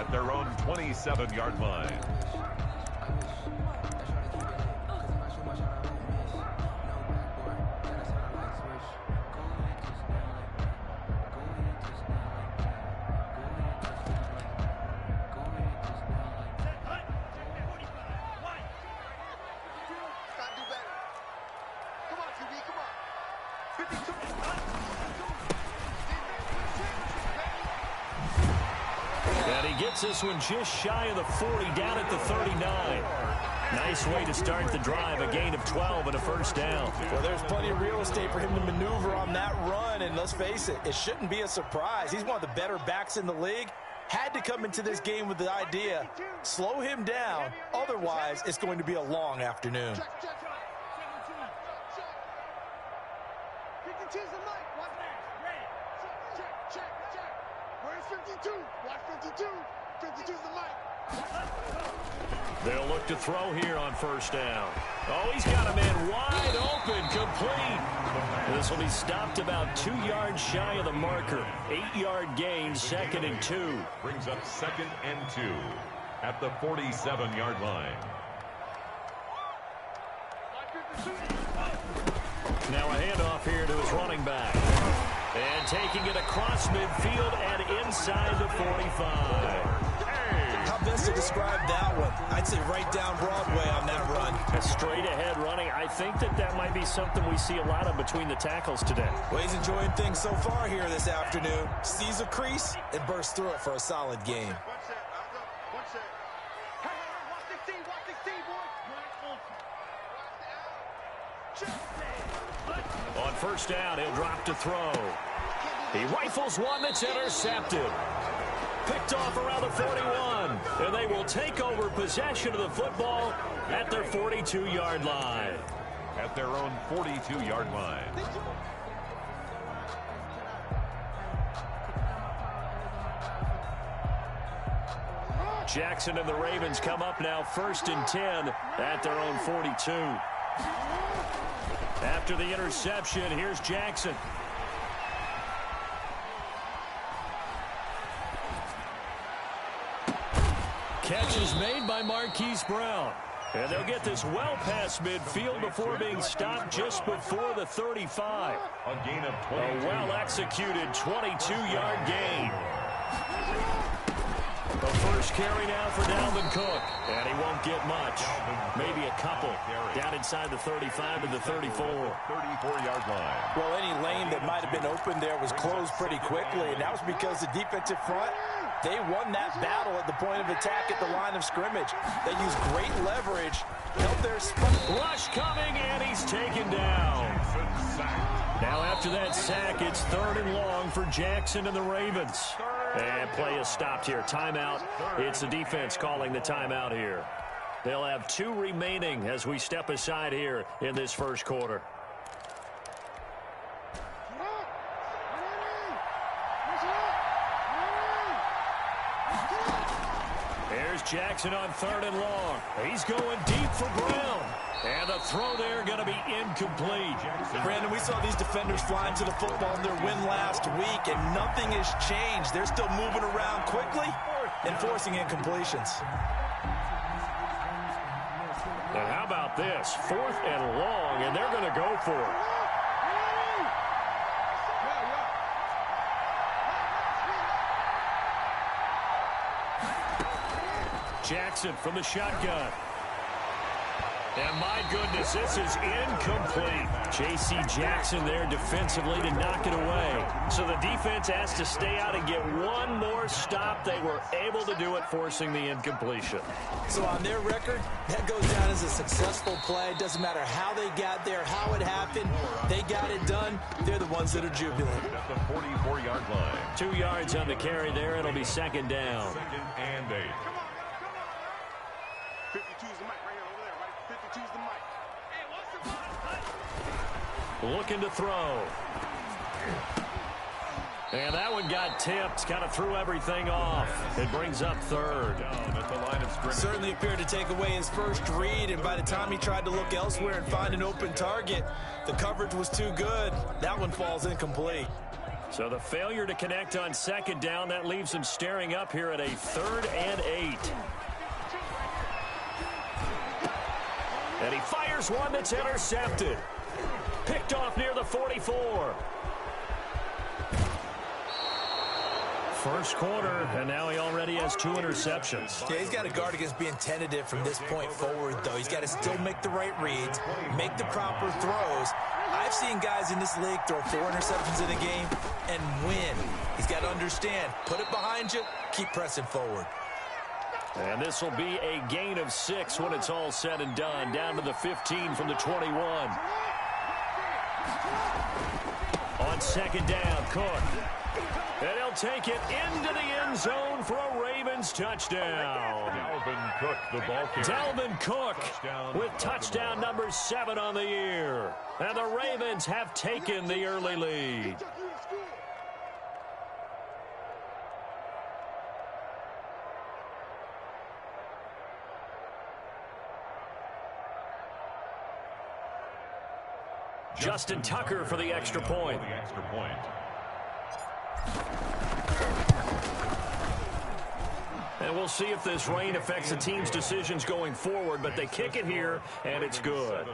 at their own 27-yard line. And he gets this one just shy of the 40, down at the 39. Nice way to start the drive, a gain of 12 and a first down. Well, there's plenty of real estate for him to maneuver on that run, and let's face it, it shouldn't be a surprise. He's one of the better backs in the league. Had to come into this game with the idea, slow him down, otherwise it's going to be a long afternoon. They'll look to throw here on first down. Oh, he's got a man wide open, complete. This will be stopped about 2 yards shy of the marker. 8-yard gain, 2nd and 2. Brings up 2nd and 2 at the 47-yard line. Now a handoff here to his running back. And taking it across midfield and inside the 45. How best to describe that one? I'd say right down Broadway on that run. A straight ahead running. I think that might be something we see a lot of between the tackles today. Well, he's enjoying things so far here this afternoon. Sees a crease and bursts through it for a solid game. On first down, he'll drop to throw. He rifles one that's intercepted. Picked off around the 41. And they will take over possession of the football at their 42-yard line. At their own 42-yard line. Jackson and the Ravens come up now 1st and 10 at their own 42. After the interception, here's Jackson. Catch is made by Marquise Brown. And they'll get this well past midfield before being stopped just before the 35. A gain of 22. A well-executed 22-yard gain. The first carry now for Dalvin Cook. And he won't get much. Maybe a couple. Down inside the 35 to the 34. 34-yard line. Well, any lane that might have been open there was closed pretty quickly, and that was because the defensive front, they won that battle at the point of attack at the line of scrimmage. They used great leverage, held their spot. Rush coming, and he's taken down. Now after that sack, it's 3rd and long for Jackson and the Ravens. And play is stopped here. Timeout. It's the defense calling the timeout here. They'll have 2 remaining as we step aside here in this first quarter. There's Jackson on 3rd and long. He's going deep for Brown. And the throw there going to be incomplete. Brandon, we saw these defenders flying to the football in their win last week, and nothing has changed. They're still moving around quickly and forcing incompletions. And how about this? 4th and long, and they're going to go for it. Jackson from the shotgun. And my goodness, this is incomplete. J.C. Jackson there defensively to knock it away. So the defense has to stay out and get one more stop. They were able to do it, forcing the incompletion. So on their record, that goes down as a successful play. Doesn't matter how they got there, how it happened. They got it done. They're the ones that are jubilant. At the 44-yard line. 2 yards on the carry there. It'll be 2nd down. 2nd and 8. 52's the mic right here over there, right? 52's the mic. Hey, what's the Looking to throw. And that one got tipped, kind of threw everything off. It brings up 3rd. At the line of scrimmage. Certainly appeared to take away his first read, and by the time he tried to look elsewhere and find an open target, the coverage was too good. That one falls incomplete. So the failure to connect on second down, that leaves him staring up here at a 3rd and 8. And he fires one that's intercepted. Picked off near the 44. First quarter, and now he already has 2 interceptions. Yeah, he's got to guard against being tentative from this point forward, though. He's got to still make the right reads, make the proper throws. I've seen guys in this league throw 4 interceptions in a game and win. He's got to understand, put it behind you, keep pressing forward. And this will be a gain of 6 when it's all said and done, down to the 15 from the 21. On second down, Cook. And he'll take it into the end zone for a Ravens touchdown. Dalvin Cook, the ball carrier. Dalvin Cook with touchdown number 7 on the year. And the Ravens have taken the early lead. Justin Tucker for the extra point. And we'll see if this rain affects the team's decisions going forward, but they kick it here, and it's good.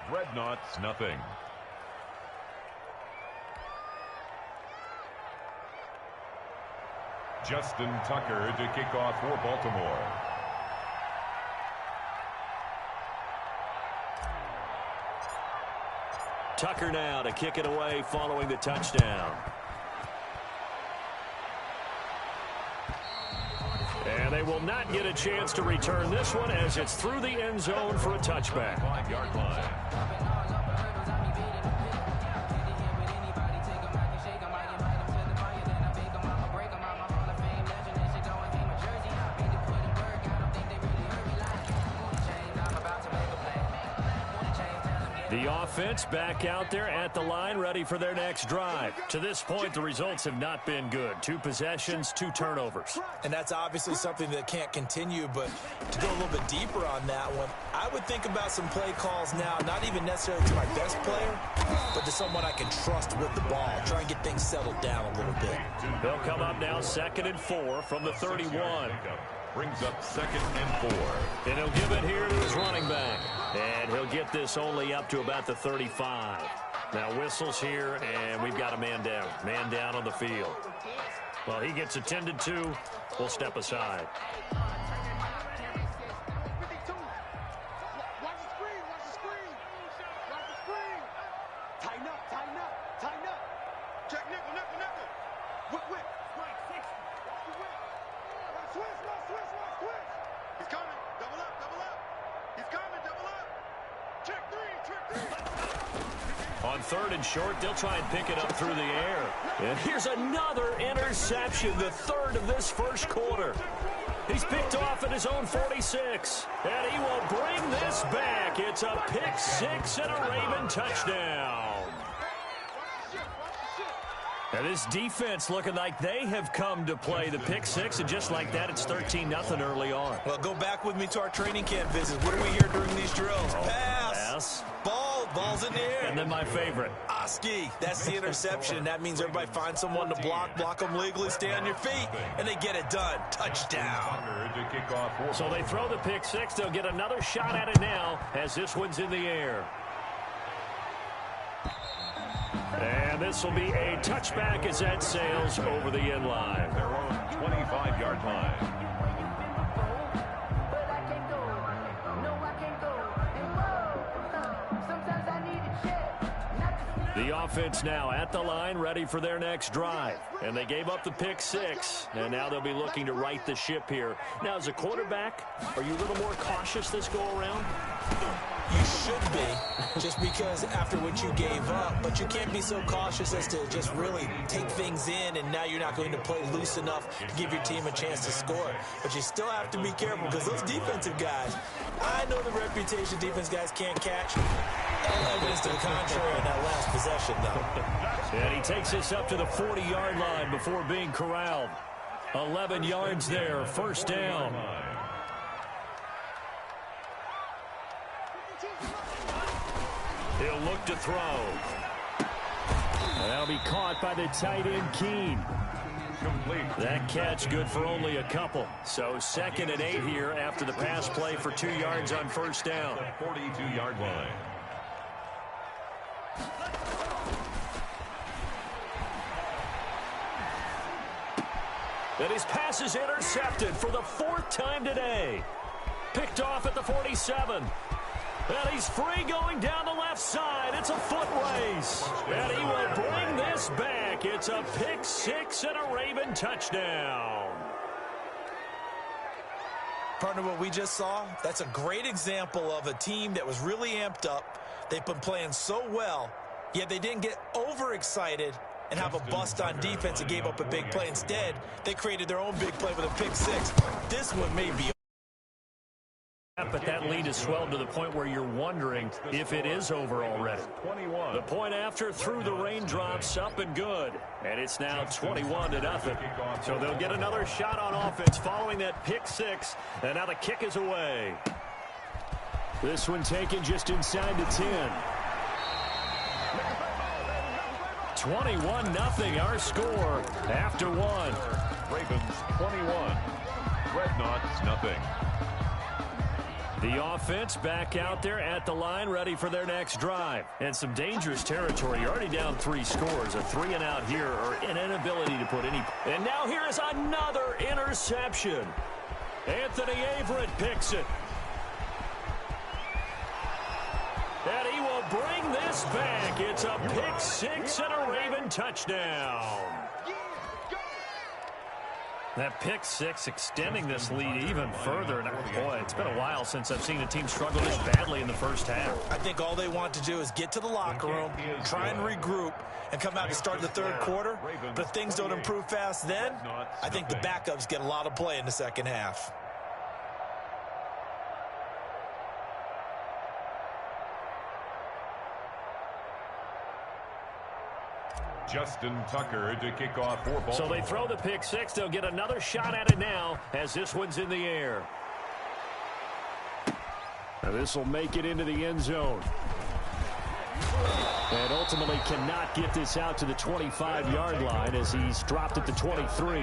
Dreadnoughts, nothing. Justin Tucker to kick off for Baltimore. Tucker now to kick it away following the touchdown. And they will not get a chance to return this one as it's through the end zone for a touchback. 5-yard line. The offense back out there at the line, ready for their next drive. To this point, the results have not been good. 2 possessions, 2 turnovers. And that's obviously something that can't continue, but to go a little bit deeper on that one, I would think about some play calls now, not even necessarily to my best player, but to someone I can trust with the ball. Try and get things settled down a little bit. They'll come up now 2nd and 4 from the 31. Brings up 2nd and 4. And he'll give it here to his running back. And he'll get this only up to about the 35. Now whistles here, and we've got a man down. Man down on the field. Well, he gets attended to. We'll step aside. On 3rd and short, they'll try and pick it up through the air. And here's another interception, the 3rd of this first quarter. He's picked off at his own 46. And he will bring this back. It's a pick 6 and a Raven touchdown. And this defense looking like they have come to play the pick 6, and just like that, it's 13-0 early on. Well, go back with me to our training camp visits. What do we hear during these drills? Pass. Ball's in the air. And then my favorite. Oski. That's the interception. That means everybody finds someone to block them legally, stay on your feet, and they get it done. Touchdown. So they throw the pick 6. They'll get another shot at it now as this one's in the air. And this will be a touchback as that sails over the end line. Their own 25-yard line. The offense now at the line, ready for their next drive. And they gave up the pick 6, and now they'll be looking to right the ship here. Now, as a quarterback, are you a little more cautious this go-around? You should be, just because after what you gave up, but you can't be so cautious as to just really take things in, and now you're not going to play loose enough to give your team a chance to score. But you still have to be careful, because those defensive guys, I know the reputation defense guys can't catch. No evidence to the contrary in that last possession, though. And he takes this up to the 40-yard line before being corralled. 11 yards there, first down. He'll look to throw. And that'll be caught by the tight end, Keene. Complete. That catch good for only a couple. So 2nd and 8 here after the pass play for 2 yards on first down. 42-yard line. And his pass is intercepted for the 4th time today. Picked off at the 47. And he's free going down the left side. It's a foot race. And he will bring this back. It's a pick 6 and a Raven touchdown. Partner, what we just saw, that's a great example of a team that was really amped up. They've been playing so well, yet they didn't get overexcited and have a bust on defense and gave up a big play. Instead, they created their own big play with a pick 6. This one may be. But that lead is swelled to the point where you're wondering if it is over already. 21. The point after through the raindrops, up and good. And it's now 21-0. So they'll get another shot on offense following that pick 6. And now the kick is away. This one taken just inside the 10. 21-0 our score after 1. Ravens 21. Dreadnoughts nothing. The offense back out there at the line, ready for their next drive. And some dangerous territory. You're already down 3 scores. A 3-and-out here, or an inability to put any. And now here is another interception. Anthony Averett picks it. And he will bring this back. It's a pick 6 and a Raven touchdown. That pick 6 extending this lead even further. And boy, it's been a while since I've seen a team struggle this badly in the first half. I think all they want to do is get to the locker room, try and regroup, and come out to start the 3rd quarter. But if things don't improve fast then, I think the backups get a lot of play in the 2nd half. Justin Tucker to kick off for Baltimore. So they throw the pick 6. They'll get another shot at it now as this one's in the air. Now this will make it into the end zone. And ultimately cannot get this out to the 25-yard line as he's dropped at the 23.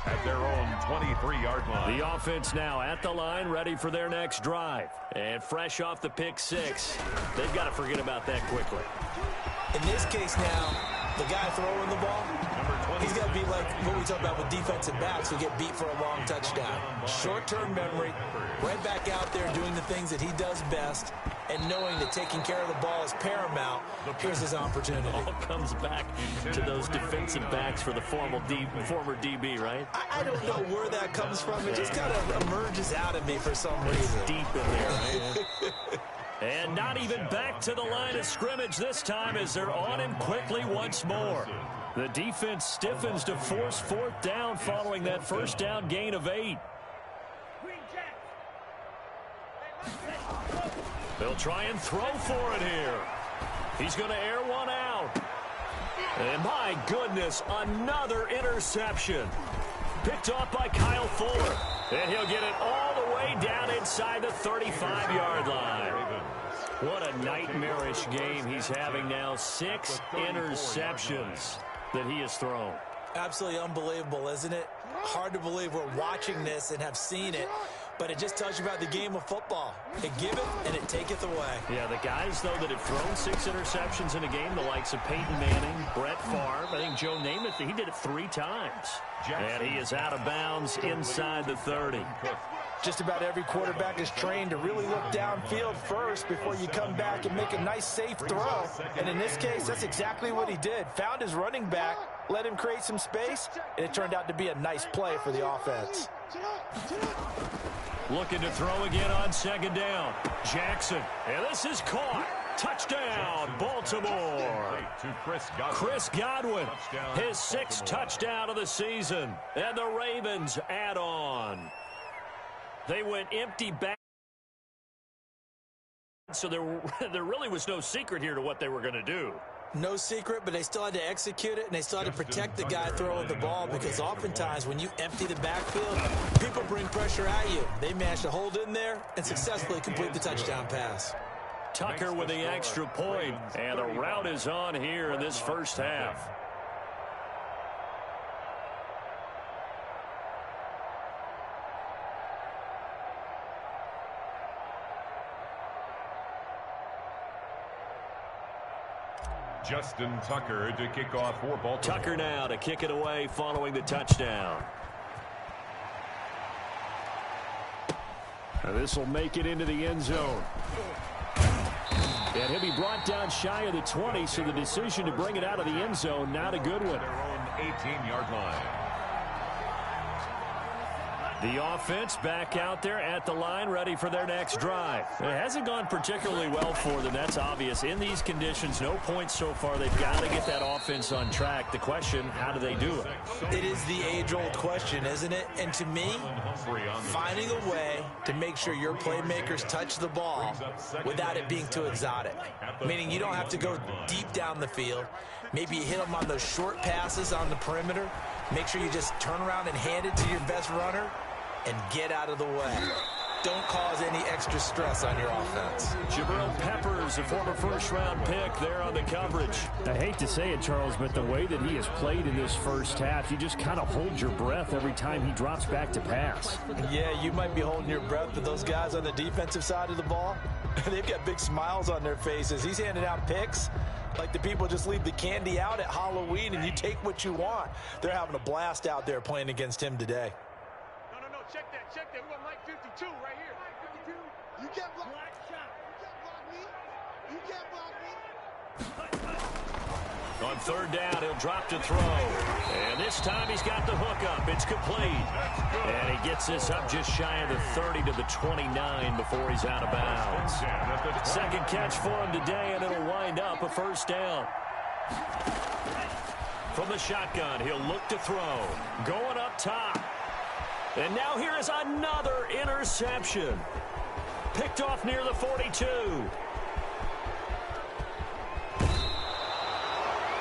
At their own 23-yard line. The offense now at the line, ready for their next drive. And fresh off the pick 6, they've got to forget about that quickly. In this case now, the guy throwing the ball, he's got to be like what we talk about with defensive backs who get beat for a long touchdown. Short-term memory, right back out there doing the things that he does best, and knowing that taking care of the ball is paramount. Here's his opportunity. All comes back to those defensive backs for the former DB, right? I don't know where that comes from. It just kind of emerges out of me for some reason. Deep in there, right? And not even back to the line of scrimmage this time as they're on him quickly once more. The defense stiffens to force 4th down following that first down gain of 8. They'll try and throw for it here. He's going to air one out. And my goodness, another interception. Picked off by Kyle Fuller. And he'll get it all the way down inside the 35-yard line. What a nightmarish game he's having now. 6 interceptions that he has thrown. Absolutely unbelievable, isn't it? Hard to believe we're watching this and have seen it. But it just tells you about the game of football. It giveth and it taketh away. Yeah, the guys, though, that have thrown 6 interceptions in a game, the likes of Peyton Manning, Brett Favre, I think Joe Namath, he did it 3 times. And he is out of bounds inside the 30. Just about every quarterback is trained to really look downfield first before you come back and make a nice, safe throw. And in this case, that's exactly what he did. Found his running back, let him create some space, and it turned out to be a nice play for the offense. Looking to throw again on 2nd down. Jackson, and this is caught. Touchdown, Baltimore. Chris Godwin, his 6th touchdown of the season. And the Ravens add on. They went empty back. So there really was no secret here to what they were going to do. No secret, but they still had to execute it, and they still had to protect the guy throwing the ball, because oftentimes when you empty the backfield, people bring pressure at you. They managed to hold in there and successfully complete the touchdown pass. Tucker with the extra point, and the rout is on here in this first half. Justin Tucker to kick off for Baltimore. Tucker now to kick it away following the touchdown. This will make it into the end zone. And he'll be brought down shy of the 20, so the decision to bring it out of the end zone, not a good one. Their own 18-yard line. The offense back out there at the line, ready for their next drive. It hasn't gone particularly well for them. That's obvious. In these conditions, no points so far. They've got to get that offense on track. The question, how do they do it? It is the age-old question, isn't it? And to me, finding a way to make sure your playmakers touch the ball without it being too exotic. Meaning you don't have to go deep down the field. Maybe you hit them on those short passes on the perimeter. Make sure you just turn around and hand it to your best runner and get out of the way. Don't cause any extra stress on your offense. Jabril Peppers, a former first-round pick, there on the coverage. I hate to say it, Charles, but the way that he has played in this first half, you just kind of hold your breath every time he drops back to pass. Yeah, you might be holding your breath, but those guys on the defensive side of the ball, they've got big smiles on their faces. He's handing out picks like the people just leave the candy out at Halloween and you take what you want. They're having a blast out there playing against him today. No, check that. We got Mike 52 right here. Mike 52. You can't block. You can't block me. On third down, he'll drop to throw. And this time he's got the hook up. It's complete. And he gets this up just shy of the 30 to the 29 before he's out of bounds. Second catch for him today, and it'll wind up a first down. From the shotgun, he'll look to throw. Going up top. And now here is another interception. Picked off near the 42.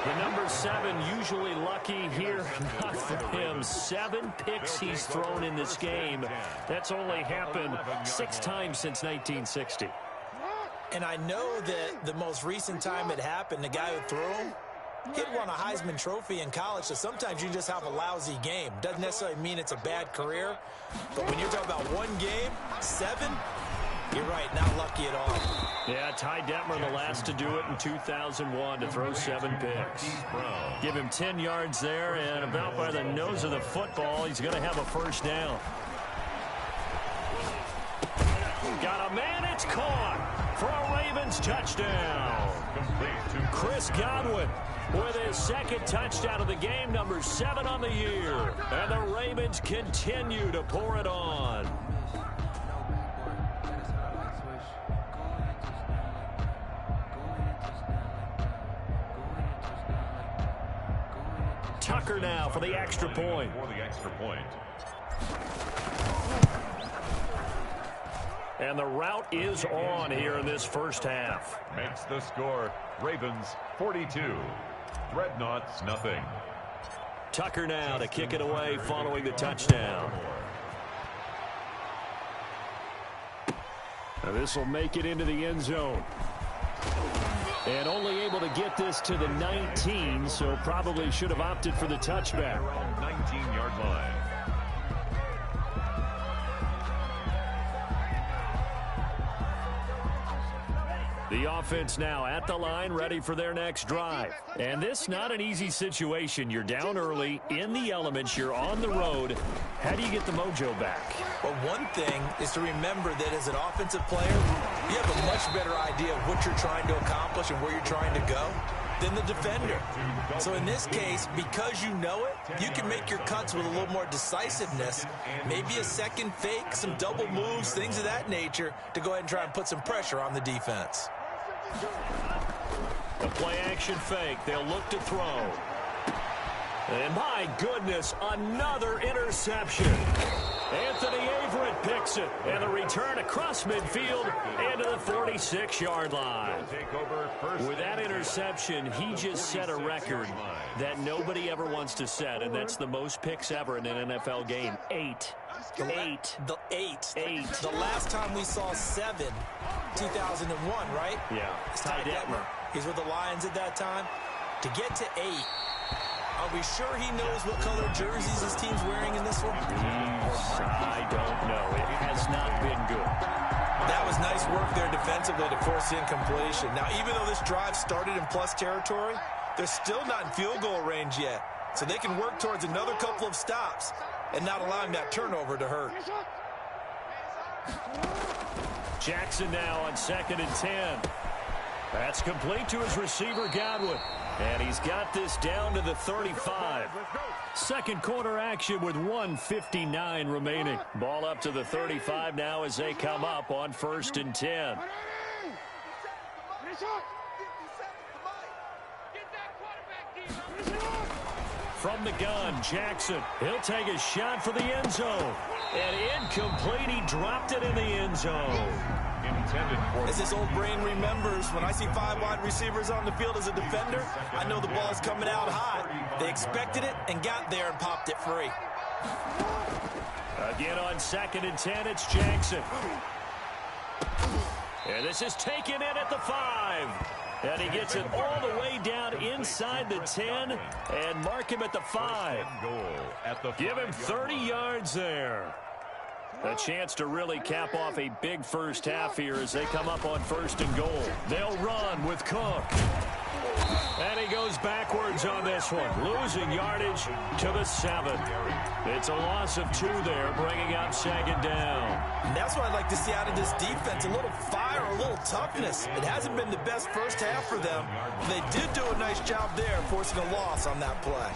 The number 7 usually lucky here. Not for him. 7 picks he's thrown in this game. That's only happened 6 times since 1960. And I know that the most recent time it happened, the guy who threw him, he won a Heisman Trophy in college, so sometimes you just have a lousy game. Doesn't necessarily mean it's a bad career, but when you're talking about one game, 7, you're right, not lucky at all. Yeah, Ty Detmer, the last to do it in 2001, to throw 7 picks. Give him 10 yards there, and about by the nose of the football, he's going to have a first down. Got a man, it's caught for a Ravens touchdown. Chris Godwin with his second touchdown of the game, number 7 on the year. And the Ravens continue to pour it on. Tucker now for the extra point. And the route is on here in this first half. Makes the score Ravens 42. Dreadnoughts nothing. Tucker now to kick it away following the touchdown. Now this will make it into the end zone. And only able to get this to the 19, so probably should have opted for the touchback. Around 19-yard line. The offense now at the line, ready for their next drive. And this not an easy situation. You're down early, in the elements, you're on the road. How do you get the mojo back? Well, one thing is to remember that as an offensive player, you have a much better idea of what you're trying to accomplish and where you're trying to go than the defender. So in this case, because you know it, you can make your cuts with a little more decisiveness, maybe a second fake, some double moves, things of that nature, to go ahead and try and put some pressure on the defense. A play-action fake. They'll look to throw. And my goodness, another interception. Anthony Averett picks it. And the return across midfield into the 46-yard line. With that interception, he just set a record that nobody ever wants to set, and that's the most picks ever in an NFL game. 8. The last time we saw 7, 2001, right? Yeah. It's Ty Detmer. He's with the Lions at that time. To get to 8, are we sure he knows what color jerseys his team's wearing in this one? I don't know. It has not been good. That was nice work there defensively to force the incompletion. Now, even though this drive started in plus territory, they're still not in field goal range yet. So they can work towards another couple of stops and not allowing that turnover to hurt. Jackson now on 2nd and 10. That's complete to his receiver, Godwin. And he's got this down to the 35. Second quarter action with 1:59 remaining. Ball up to the 35 now as they come up on 1st and 10. From the gun, Jackson. He'll take a shot for the end zone. And incomplete. He dropped it in the end zone. As this old brain remembers, when I see 5 wide receivers on the field as a defender, I know the ball's coming out hot. They expected it and got there and popped it free. Again on 2nd and 10, it's Jackson. And this is taken in at the 5. And he gets it all the way down inside the 10 and mark him at the 5. Give him 30 yards there. A chance to really cap off a big first half here as they come up on 1st and goal. They'll run with Cook. And he goes backwards on this one, losing yardage to the 7. It's a loss of 2 there, bringing up 2nd down. And that's what I'd like to see out of this defense, a little fire, a little toughness. It hasn't been the best first half for them. They did do a nice job there, forcing a loss on that play.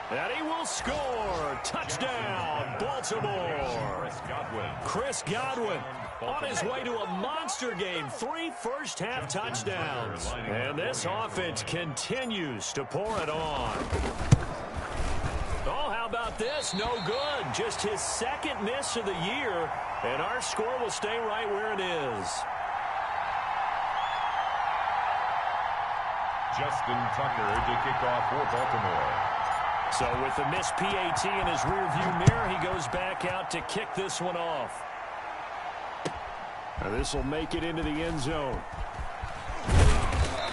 And he will score. Touchdown, Baltimore. Chris Godwin on his way to a monster game. 3 first-half touchdowns. And this offense continues to pour it on. Oh, how about this? No good. Just his 2nd miss of the year. And our score will stay right where it is. Justin Tucker to kick off for Baltimore. So with the missed PAT in his rearview mirror, he goes back out to kick this one off. Now this will make it into the end zone.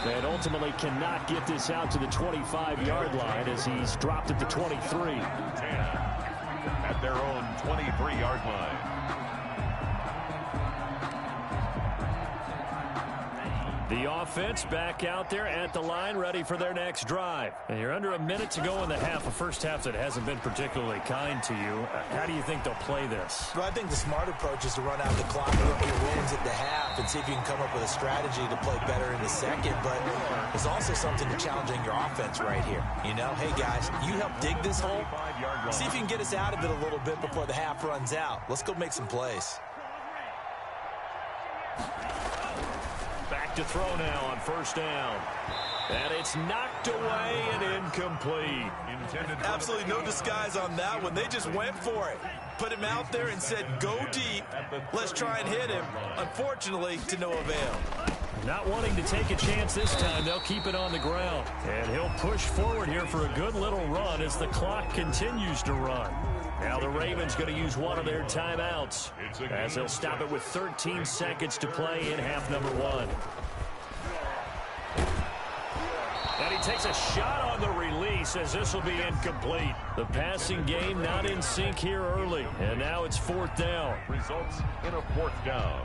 And ultimately cannot get this out to the 25-yard line as he's dropped at the 23. 10 at their own 23-yard line. The offense back out there at the line, ready for their next drive. And you're under a minute to go in the half, a first half that hasn't been particularly kind to you. How do you think they'll play this? Well, I think the smart approach is to run out the clock and look at your wins at the half and see if you can come up with a strategy to play better in the second. But there's also something to challenging your offense right here. You know, hey, guys, you help dig this hole. See if you can get us out of it a little bit before the half runs out. Let's go make some plays. Back to throw now on 1st down. And it's knocked away and incomplete. Absolutely no disguise on that one. They just went for it. Put him out there and said, go deep. Let's try and hit him. Unfortunately, to no avail. Not wanting to take a chance this time, they'll keep it on the ground. And he'll push forward here for a good little run as the clock continues to run. Now the Ravens going to use one of their timeouts as they'll stop it with 13 seconds to play in half number 1. And he takes a shot on the release as this will be incomplete. The passing game not in sync here early. And now it's 4th down. Results in a 4th down.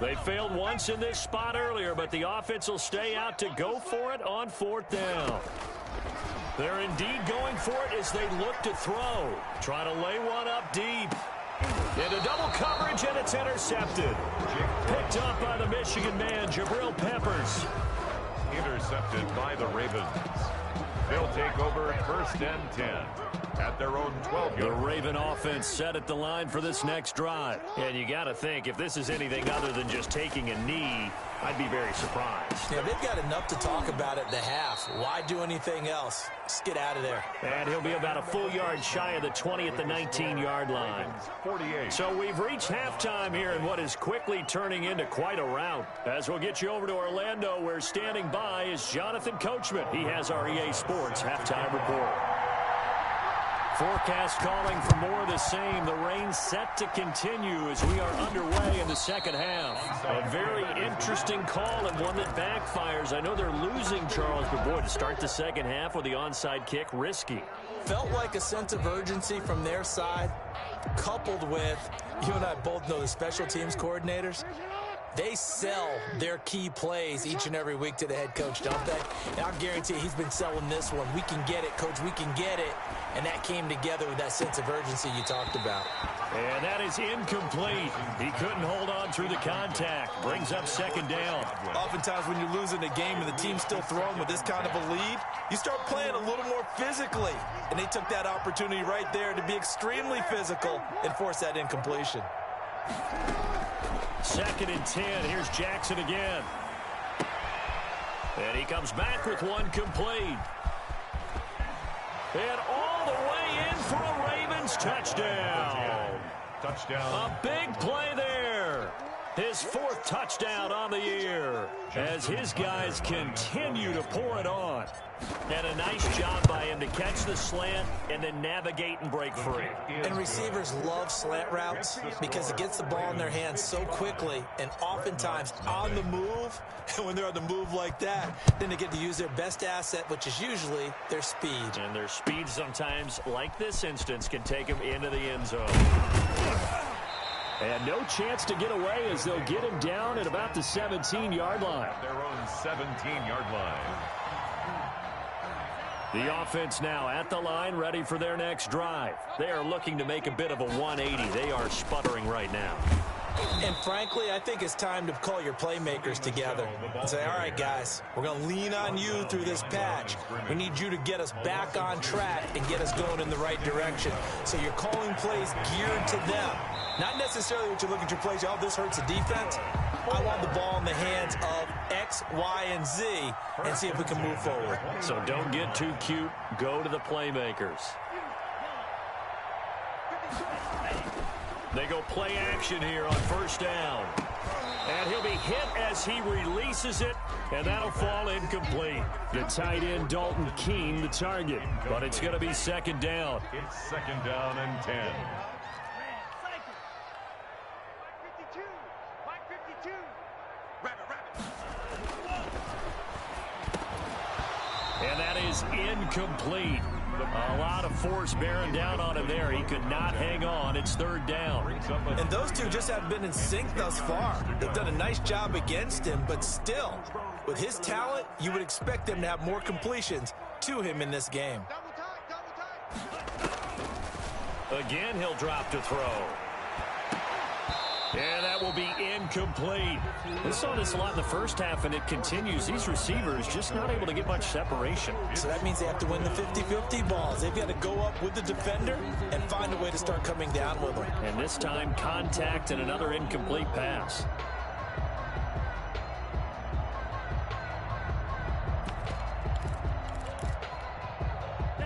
They failed once in this spot earlier, but the offense will stay out to go for it on 4th down. They're indeed going for it as they look to throw. Trying to lay one up deep. Into double coverage, and it's intercepted. Picked up by the Michigan man, Jabril Peppers. Intercepted by the Ravens. They'll take over first and 10 at their own 12-yard. The Raven offense set at the line for this next drive. And you got to think, if this is anything other than just taking a knee, I'd be very surprised. Yeah, they've got enough to talk about at the half. Why do anything else? Just get out of there. And he'll be about a full yard shy of the 20 at the 19-yard line. 48. So we've reached halftime here in what is quickly turning into quite a rout. As we'll get you over to Orlando, where standing by is Jonathan Coachman. He has our EA Sports halftime report. Forecast calling for more of the same. The rain set to continue as we are underway in the second half. A very interesting call and one that backfires. I know they're losing, Charles, but boy, to start the second half with the onside kick, risky. Felt like a sense of urgency from their side, coupled with, you and I both know the special teams coordinators. They sell their key plays each and every week to the head coach, don't they? And I'll guarantee he's been selling this one. We can get it, coach, we can get it. And that came together with that sense of urgency you talked about. And that is incomplete. He couldn't hold on through the contact. Brings up second down. Oftentimes when you're losing a game and the team's still throwing with this kind of a lead, you start playing a little more physically. And they took that opportunity right there to be extremely physical and force that incompletion. Second and 10. Here's Jackson again. And he comes back with one complete. And all the way in for a Ravens touchdown. Touchdown. A big play there. His fourth touchdown on the year as his guys continue to pour it on. And a nice job by him to catch the slant and then navigate and break free. And receivers love slant routes because it gets the ball in their hands so quickly and oftentimes on the move. And when they're on the move like that, then they get to use their best asset, which is usually their speed. And their speed sometimes, like this instance, can take them into the end zone. And no chance to get away as they'll get him down at about the 17-yard line. Their own 17-yard line. The offense now at the line, ready for their next drive. They are looking to make a bit of a 180. They are sputtering right now. And frankly, I think it's time to call your playmakers together and say, all right, guys, we're going to lean on you through this patch. We need you to get us back on track and get us going in the right direction. So you're calling plays geared to them. Not necessarily what you're looking at your plays. Oh, this hurts the defense. I want the ball in the hands of X, Y, and Z and see if we can move forward. So don't get too cute. Go to the playmakers. They go play action here on first down. And he'll be hit as he releases it, and that'll fall incomplete. The tight end, Dalton Keene, the target. But it's going to be second down. It's second down and 10. And that is incomplete. A lot of force bearing down on him there. He could not hang on. It's third down. And those two just haven't been in sync thus far. They've done a nice job against him, but still, with his talent, you would expect them to have more completions to him in this game. Again, he'll drop to throw. And that will be incomplete. We saw this a lot in the first half, and it continues. These receivers just not able to get much separation. So that means they have to win the 50-50 balls. They've got to go up with the defender and find a way to start coming down with them. And this time, contact and another incomplete pass.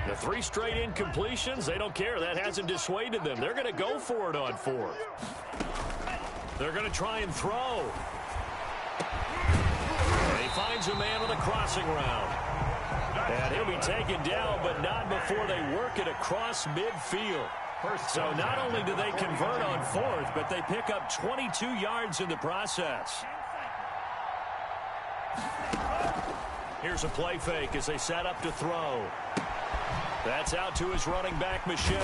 The 3 straight incompletions, they don't care. That hasn't dissuaded them. They're going to go for it on fourth. They're going to try and throw. And he finds a man on the crossing route. And he'll be taken down, but not before they work it across midfield. So not only do they convert on fourth, but they pick up 22 yards in the process. Here's a play fake as they set up to throw. That's out to his running back, Michel.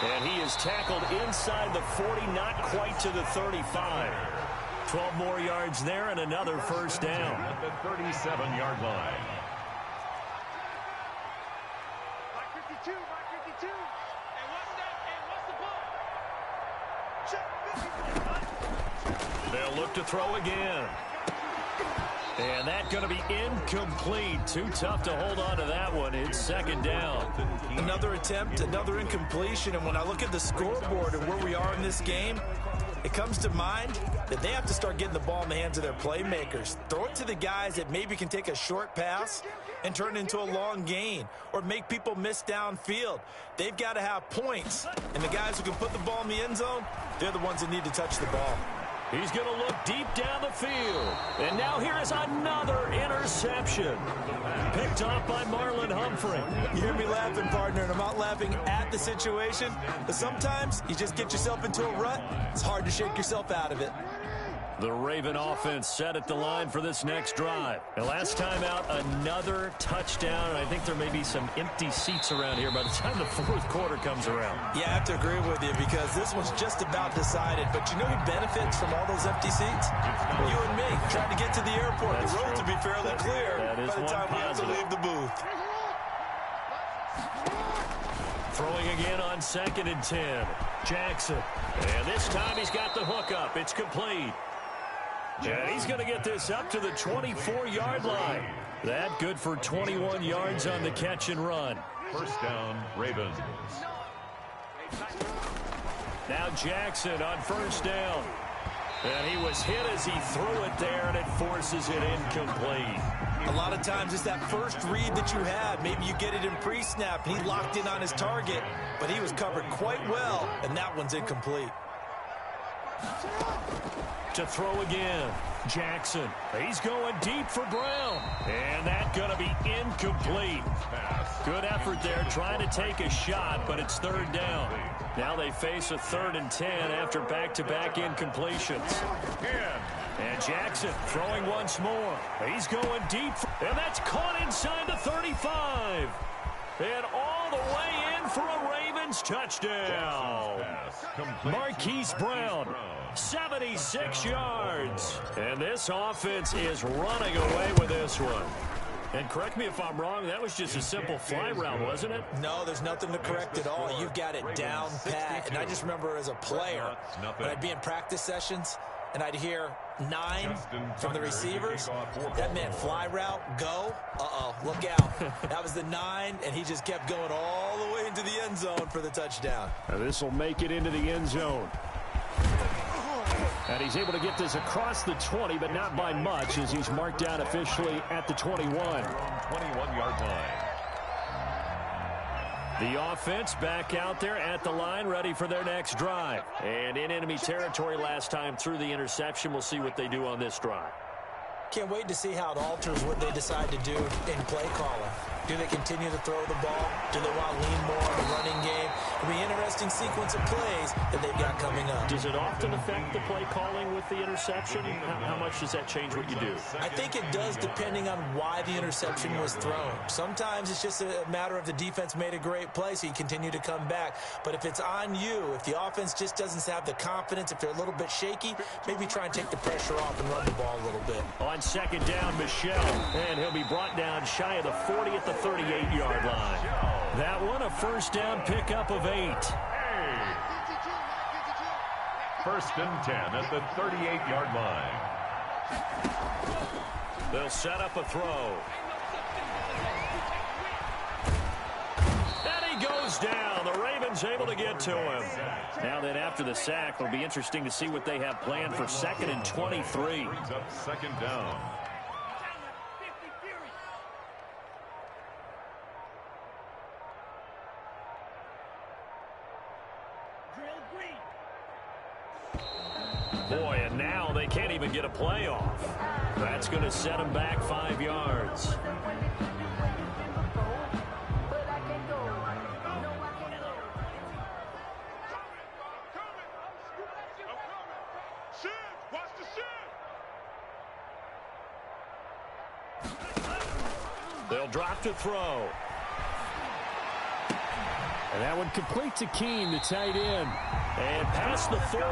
And he is tackled inside the 40, not quite to the 35. 12 more yards there and another first down. At the 37-yard line. Mark 52, Mark 52. And what's the ball? They'll look to throw again. And that's going to be incomplete. Too tough to hold on to that one. It's second down. Another attempt, another incompletion. And when I look at the scoreboard and where we are in this game, it comes to mind that they have to start getting the ball in the hands of their playmakers. Throw it to the guys that maybe can take a short pass and turn it into a long gain or make people miss downfield. They've got to have points. And the guys who can put the ball in the end zone, they're the ones that need to touch the ball. He's going to look deep down the field. And now here is another interception. Picked off by Marlon Humphrey. You hear me laughing, partner, and I'm not laughing at the situation. But sometimes you just get yourself into a rut. It's hard to shake yourself out of it. The Raven offense set at the line for this next drive. And last time out, another touchdown. And I think there may be some empty seats around here by the time the fourth quarter comes around. Yeah, I have to agree with you because this one's just about decided. But you know who benefits from all those empty seats? You and me, trying to get to the airport. That's the roads true. will be fairly clear That is by the time we have to leave the booth. Throwing again on 2nd and 10. Jackson. And this time he's got the hook up. It's complete. And he's going to get this up to the 24-yard line. That good for 21 yards on the catch and run. First down, Ravens. Now Jackson on first down. And he was hit as he threw it there, and it forces it incomplete. A lot of times it's that first read that you have. Maybe you get it in pre-snap. He locked in on his target, but he was covered quite well, and that one's incomplete. To throw again, Jackson. He's going deep for Brown. And that's going to be incomplete. Good effort there trying to take a shot, but it's third down. Now they face a 3rd and 10 after back-to-back incompletions. And Jackson throwing once more. He's going deep, and that's caught inside the 35. And all the way in for a Ravens touchdown. Marquise Brown, 76 yards. And this offense is running away with this one. And correct me if I'm wrong, that was just a simple fly route, wasn't it? No, there's nothing to correct at all. You've got it down pat. And I just remember as a player, when I'd be in practice sessions, and I'd hear 9 from the receivers. That meant fly route, go. Uh-oh, look out. That was the 9, and he just kept going all the way into the end zone for the touchdown. This will make it into the end zone. And he's able to get this across the 20, but not by much as he's marked down officially at the 21. 21-yard line. The offense back out there at the line, ready for their next drive. And in enemy territory last time through the interception. We'll see what they do on this drive. Can't wait to see how it alters what they decide to do in play calling. Do they continue to throw the ball? Do they want to lean more on the running game? It'll be an interesting sequence of plays that they've got coming up. Does it often affect the play calling with the interception? How much does that change what you do? I think it does depending on why the interception was thrown. Sometimes it's just a matter of the defense made a great play, so you continue to come back. But if it's on you, if the offense just doesn't have the confidence, if they're a little bit shaky, maybe try and take the pressure off and run the ball a little bit. On second down, Michelle. And he'll be brought down shy of the 40 at the 38-yard line. That one, a first down pickup of 8. First and 10 at the 38-yard line. They'll set up a throw. And he goes down. The Ravens able to get to him. Now then, after the sack, it'll be interesting to see what they have planned for 2nd and 23. Brings up second down. Boy, and now they can't even get a play off. That's going to set them back 5 yards. They'll drop to throw. And that one complete to Keene, the tight end. And past the 40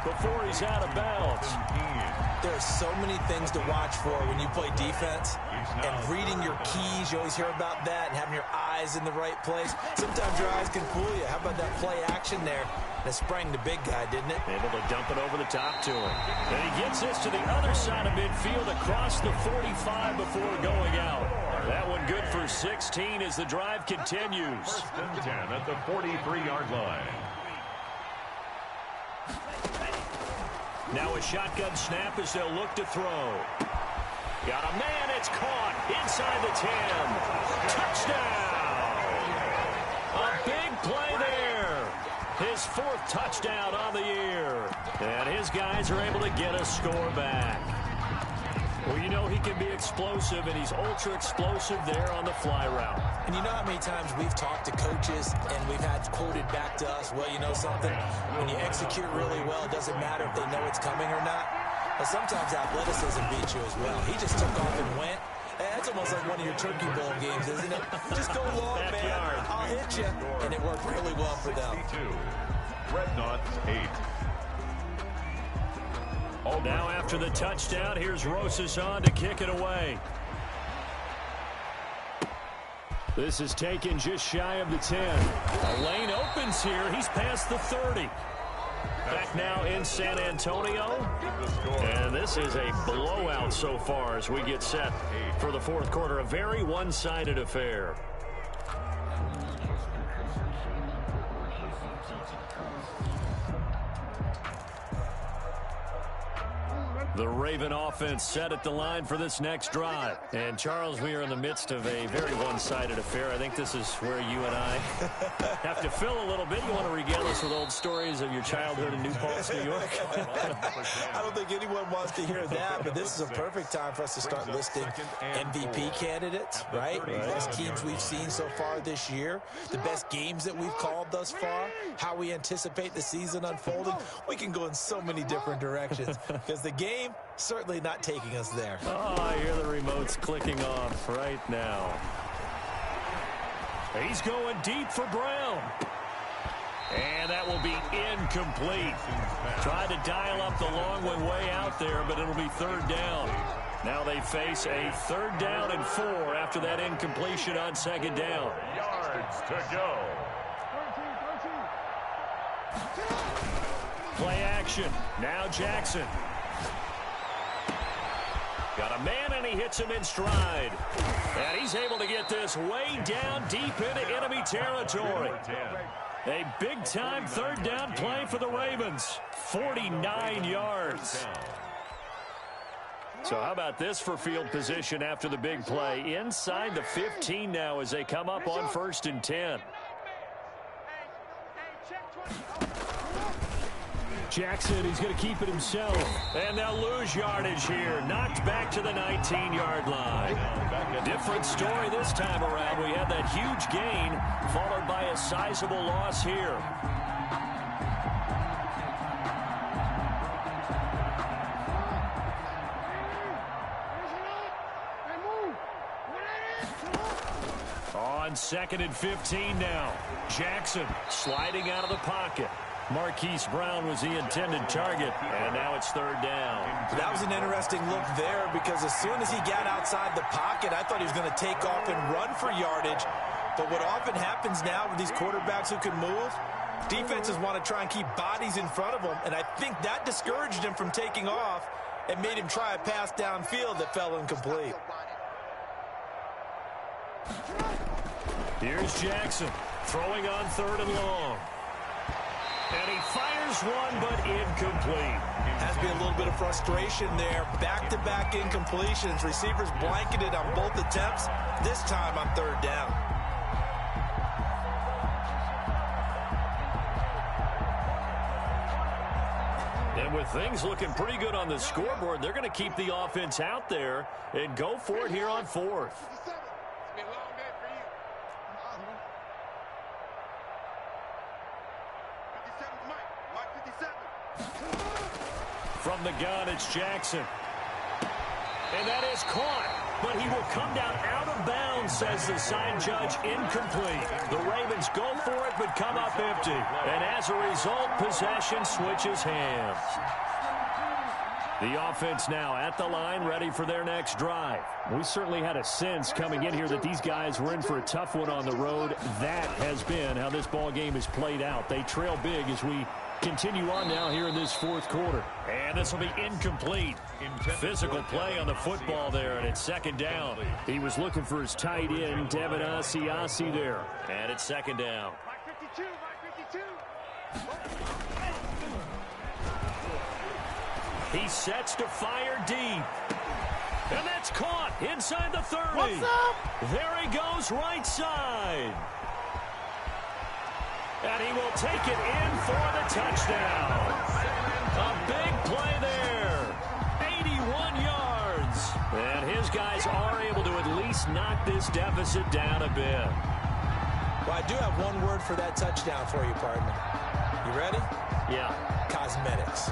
before he's out of bounds. There are so many things to watch for when you play defense, and reading your keys, plays. You always hear about that and having your eyes in the right place. Sometimes your eyes can fool you. How about that play action there? That sprang the big guy, didn't it? Able to dump it over the top to him. And he gets this to the other side of midfield across the 45 before going out. That one good for 16 as the drive continues. First and 10 at the 43-yard line. Now a shotgun snap as they'll look to throw. Got a man, it's caught inside the 10. Touchdown! A big play there. His 4th touchdown on the year. And his guys are able to get a score back. Well, you know he can be explosive, and he's ultra-explosive there on the fly route. And you know how many times we've talked to coaches and we've had quoted back to us, well, you know something? When you execute really well, it doesn't matter if they know it's coming or not. But sometimes athleticism beats you as well. He just took off and went. That's almost like one of your Turkey Bowl games, isn't it? Just go long, man. I'll hit you. And it worked really well for them. Dreadnoughts 8. Now after the touchdown, here's Rosas on to kick it away. This is taken just shy of the 10. A lane opens here. He's past the 30. Back now in San Antonio. And this is a blowout so far as we get set for the 4th quarter. A very one-sided affair. The Raven offense set at the line for this next drive. And, Charles, we are in the midst of a very one-sided affair. I think this is where you and I have to fill a little bit. You want to regale us with old stories of your childhood in New Paltz, New York? I don't think anyone wants to hear that, but this is a perfect time for us to start listing MVP candidates, right? The best teams we've seen so far this year, the best games that we've called thus far, how we anticipate the season unfolding. We can go in so many different directions because the game certainly not taking us there. Oh, I hear the remotes clicking off right now. He's going deep for Brown. And that will be incomplete. Tried to dial up the long one way out there, but it'll be 3rd down. Now they face a 3rd down and 4 after that incompletion on 2nd down. Yards to go. Play action. Now Jackson. Got a man, and he hits him in stride. And he's able to get this way down deep into enemy territory. A big-time 3rd down play for the Ravens. 49 yards. So how about this for field position after the big play? Inside the 15 now as they come up on 1st and 10. Jackson, he's going to keep it himself. And they'll lose yardage here. Knocked back to the 19-yard line. Different story this time around. We had that huge gain followed by a sizable loss here. On 2nd and 15 now. Jackson sliding out of the pocket. Marquise Brown was the intended target, and now it's 3rd down. That was an interesting look there because as soon as he got outside the pocket, I thought he was going to take off and run for yardage. But what often happens now with these quarterbacks who can move, defenses want to try and keep bodies in front of them, and I think that discouraged him from taking off and made him try a pass downfield that fell incomplete. Here's Jackson throwing on 3rd and long. And he fires one, but incomplete. Has been a little bit of frustration there. Back-to-back incompletions. Receivers blanketed on both attempts. This time on 3rd down. And with things looking pretty good on the scoreboard, they're going to keep the offense out there and go for it here on 4th. From the gun, it's Jackson. And that is caught, but he will come down out of bounds, says the side judge, incomplete. The Ravens go for it, but come up empty. And as a result, possession switches hands. The offense now at the line, ready for their next drive. We certainly had a sense coming in here that these guys were in for a tough one on the road. That has been how this ball game is played out. They trail big as we continue on now here in this fourth quarter. And this will be incomplete. Physical play on the football there, and it's second down. He was looking for his tight end, Devin Asiasi there. And it's second down. Mike 52, Mike 52. He sets to fire deep. And that's caught inside the 30. What's up? There he goes right side. And he will take it in for the touchdown. A big play there. 81 yards. And his guys are able to at least knock this deficit down a bit. Well, I do have one word for that touchdown for you, partner. You ready? Yeah. Cosmetics.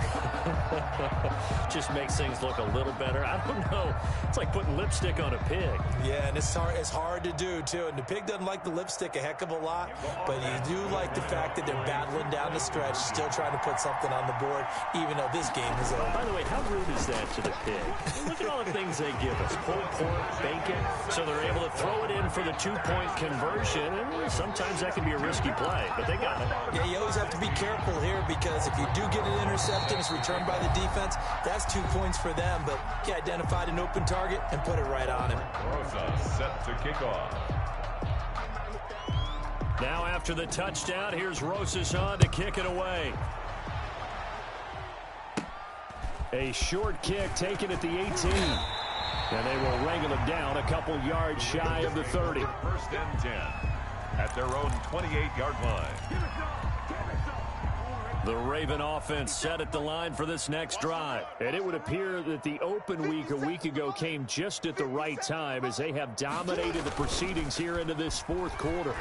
Just makes things look a little better. I don't know. It's like putting lipstick on a pig. Yeah, and it's hard to do, too. And the pig doesn't like the lipstick a heck of a lot, but you do like the fact that they're battling down the stretch, still trying to put something on the board, even though this game is over. By the way, how rude is that to the pig? Look at all the things they give us. Pulled pork, bacon. So they're able to throw it in for the two-point conversion, and sometimes that can be a risky play, but they got it. Yeah, you always have to be careful here because if you do get an interception, it's returned by the defense. That's 2 points for them, but he identified an open target and put it right on him. Rosa set to kick off. Now after the touchdown, here's Rosas on to kick it away. A short kick taken at the 18. And they will wrangle it down a couple yards shy of the 30. First and 10 at their own 28-yard line. The Raven offense set at the line for this next drive. And it would appear that the open week a week ago came just at the right time as they have dominated the proceedings here into this fourth quarter.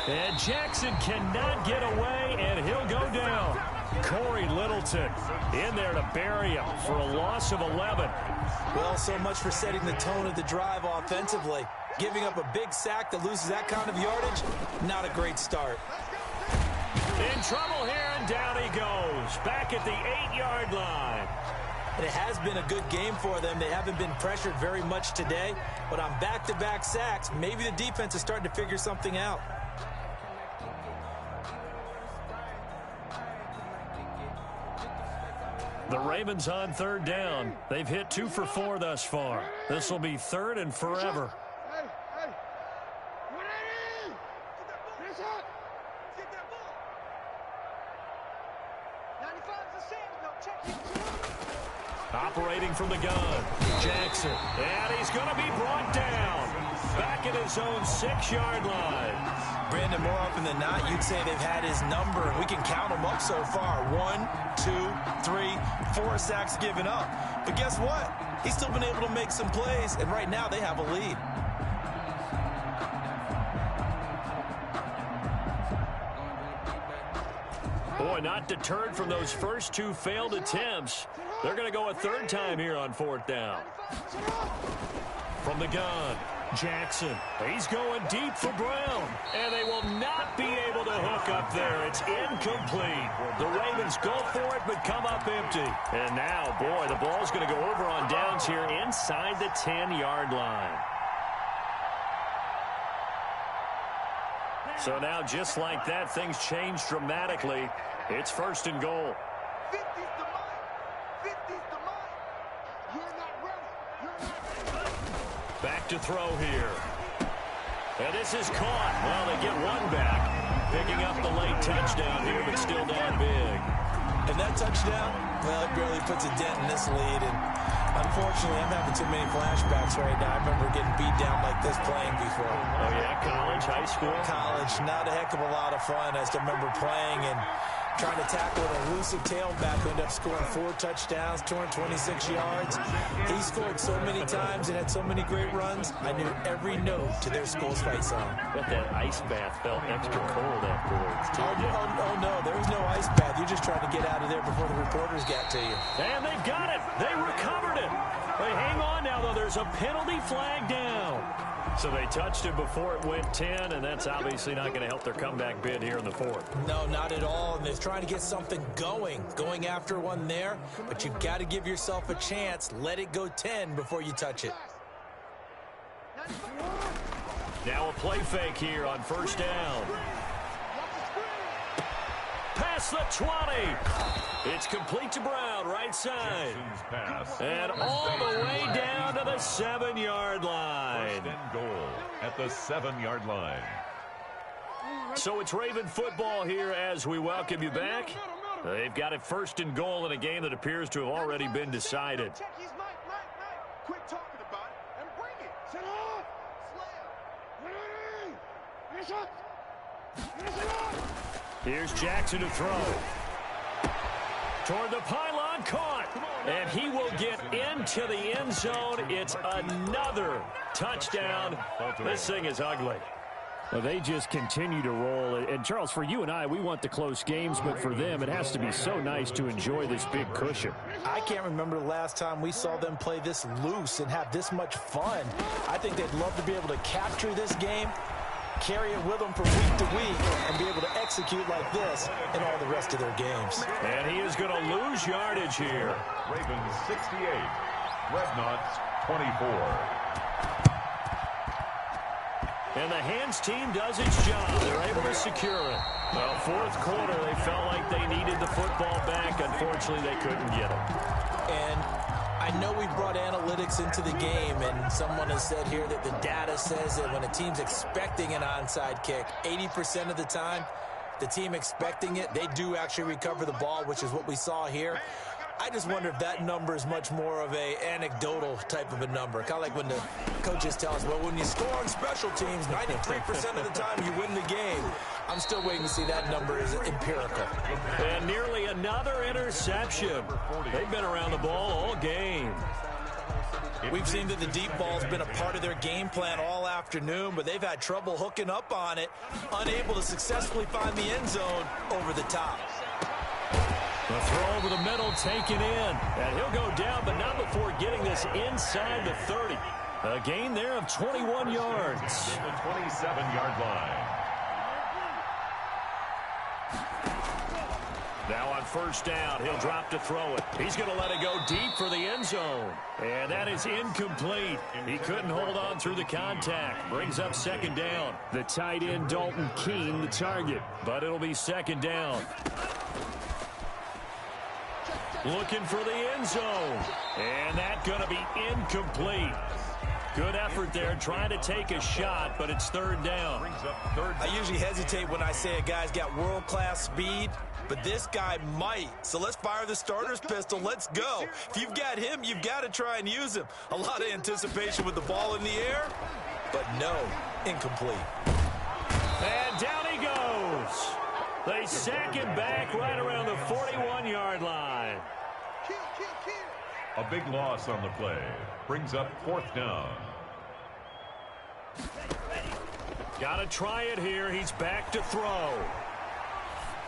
And Jackson cannot get away, and he'll go down. Corey Littleton in there to bury him for a loss of 11. Well, so much for setting the tone of the drive offensively. Giving up a big sack that loses that kind of yardage, not a great start. In trouble here, and down he goes. Back at the 8-yard line. And it has been a good game for them. They haven't been pressured very much today, but on back-to-back sacks, maybe the defense is starting to figure something out. The Ravens on third down. They've hit 2 for 4 thus far. This will be third and forever. Hey, hey. 180. Finish up. Get that ball. 95 is the same. No, check it. Operating from the gun. Jackson. And he's going to be brought down. Back at his own 6-yard line. Brandon, more often than not, you'd say they've had his number, and we can count them up so far. 1, 2, 3, 4 sacks given up. But guess what? He's still been able to make some plays, and right now they have a lead. Boy, not deterred from those first 2 failed attempts. They're going to go a third time here on fourth down. From the gun, Jackson. He's going deep for Brown. And they will not be able to hook up there. It's incomplete. The Ravens go for it, but come up empty. And now, boy, the ball's going to go over on downs here inside the 10-yard line. So now, just like that, things change dramatically. It's first and goal. 50's the mind. 50's the mind. You're not ready. You're not ready. Back to throw here. And this is caught. Well, they get one back. Picking up the late touchdown here, but still down big. And that touchdown, well, it barely puts a dent in this lead. And unfortunately, I'm having too many flashbacks right now. I remember getting beat down like this playing before. Oh, yeah, college, high school? College, not a heck of a lot of fun. I still remember playing and trying to tackle an elusive tailback who ended up scoring 4 touchdowns, 226 yards. He scored so many times and had so many great runs, I knew every note to their school's fight song. Bet that ice bath felt extra cold afterwards, too. Oh, no, there was no ice bath. You're just trying to get out of there before the reporters got to you. And they've got it. They recovered it. They hang on now, though. There's a penalty flag down. So they touched him before it went 10, and that's obviously not going to help their comeback bid here in the fourth. No, not at all. And they're trying to get something going after one there. But you've got to give yourself a chance. Let it go 10 before you touch it. Now a play fake here on first down. Past the 20. It's complete to Brown, right side. And all the way down to the 7-yard line. First and goal at the 7-yard line. So it's Raven football here as we welcome you back. They've got it first and goal in a game that appears to have already been decided. Quit talking about it and bring it. Sit off. Here's Jackson to throw. Toward the pylon, caught. And he will get into the end zone. It's another touchdown. This thing is ugly. Well, they just continue to roll. And, Charles, for you and I, we want the close games, but for them, it has to be so nice to enjoy this big cushion. I can't remember the last time we saw them play this loose and have this much fun. I think they'd love to be able to capture this game, carry it with them from week to week, and be able to execute like this in all the rest of their games. And he is going to lose yardage here. Ravens 68, Dreadnoughts 24. And the hands team does its job. They're able to secure it. Well, fourth quarter, they felt like they needed the football back. Unfortunately, they couldn't get it. And I know we brought analytics into the game, and someone has said here that the data says that when a team's expecting an onside kick, 80% of the time, the team expecting it, they do actually recover the ball, which is what we saw here. I just wonder if that number is much more of a anecdotal type of a number. Kind of like when the coaches tell us, well, when you score on special teams, 93% of the time you win the game. I'm still waiting to see that number is empirical. And nearly another interception. They've been around the ball all game. We've seen that the deep ball's been a part of their game plan all afternoon, but they've had trouble hooking up on it, unable to successfully find the end zone over the top. The throw over the middle taken in. And he'll go down, but not before getting this inside the 30. A gain there of 21 yards. The 27-yard line. Now on first down, he'll drop to throw it. He's going to let it go deep for the end zone. And that is incomplete. He couldn't hold on through the contact. Brings up second down. The tight end, Dalton Keene, the target. But it'll be second down. Looking for the end zone. And that's going to be incomplete. Good effort there, trying to take a shot, but it's third down. I usually hesitate when I say a guy's got world-class speed, but this guy might. So let's fire the starter's pistol. Let's go. If you've got him, you've got to try and use him. A lot of anticipation with the ball in the air, but no, incomplete. And down he goes. They sack him back right around the 41-yard line. A big loss on the play. Brings up fourth down. Got to try it here. He's back to throw.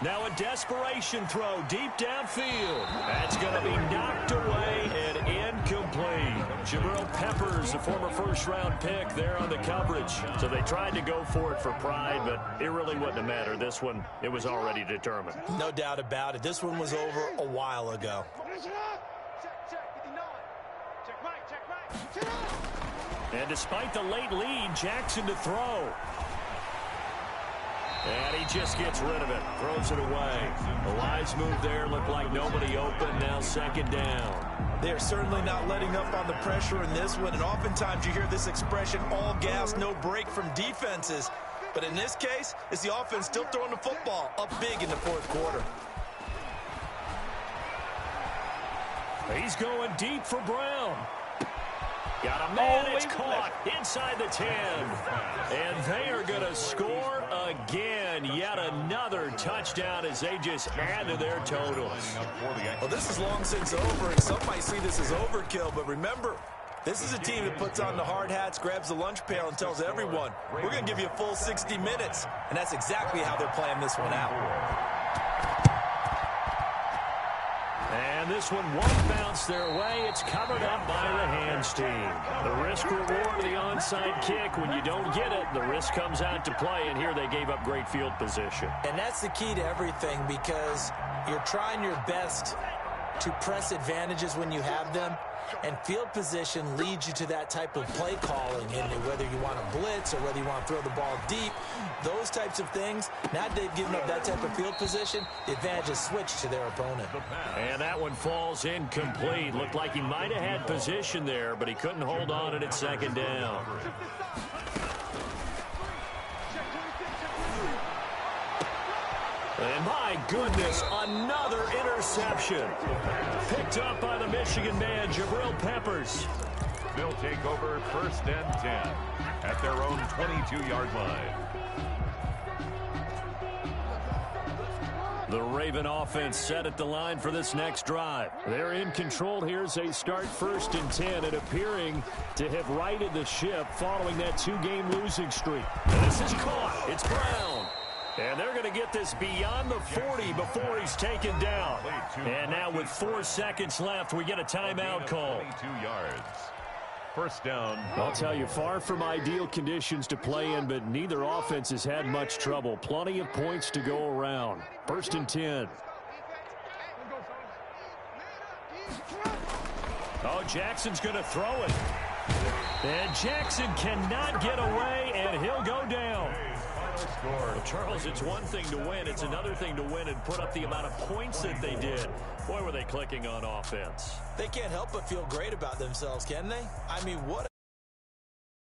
Now a desperation throw deep downfield. That's going to be knocked away and incomplete. Jabril Peppers, the former first-round pick, there on the coverage. So they tried to go for it for pride, but it really wouldn't have mattered. This one, it was already determined. No doubt about it. This one was over a while ago. And despite the late lead, Jackson to throw. And he just gets rid of it, throws it away. A wise move there, looked like nobody open, now second down. They're certainly not letting up on the pressure in this one, and oftentimes you hear this expression, all gas, no break from defenses. But in this case, it's the offense still throwing the football up big in the fourth quarter. He's going deep for Brown. Got a man, it's caught inside the 10. And they are going to score again. Yet another touchdown as they just add to their totals. Well, this is long since over, and some might see this as overkill. But remember, this is a team that puts on the hard hats, grabs the lunch pail, and tells everyone, we're going to give you a full 60 minutes. And that's exactly how they're playing this one out. And this one won't bounce their way. It's covered up by the hands team. The risk reward of the onside kick. When you don't get it, the risk comes out to play, and here they gave up great field position. And that's the key to everything, because you're trying your best to press advantages when you have them, and field position leads you to that type of play calling, and whether you want to blitz or whether you want to throw the ball deep, those types of things. Now they've given up that type of field position, the advantage is switched to their opponent. And that one falls incomplete. Looked like he might have had position there, but he couldn't hold on at second down. And my goodness, another interception. Picked up by the Michigan man, Jabril Peppers. They'll take over 1st and 10 at their own 22-yard line. The Raven offense set at the line for this next drive. They're in control here as they start 1st and 10 and appearing to have righted the ship following that 2-game losing streak. And this is caught. It's Brown. And they're going to get this beyond the 40 before he's taken down. And now with 4 seconds left, we get a timeout call. 22 yards. 1st down. I'll tell you, far from ideal conditions to play in, but neither offense has had much trouble. Plenty of points to go around. 1st and 10. Oh, Jackson's going to throw it. And Jackson cannot get away, and he'll go down. Well, Charles, it's one thing to win. It's another thing to win and put up the amount of points that they did. Boy, were they clicking on offense. They can't help but feel great about themselves, can they? I mean, what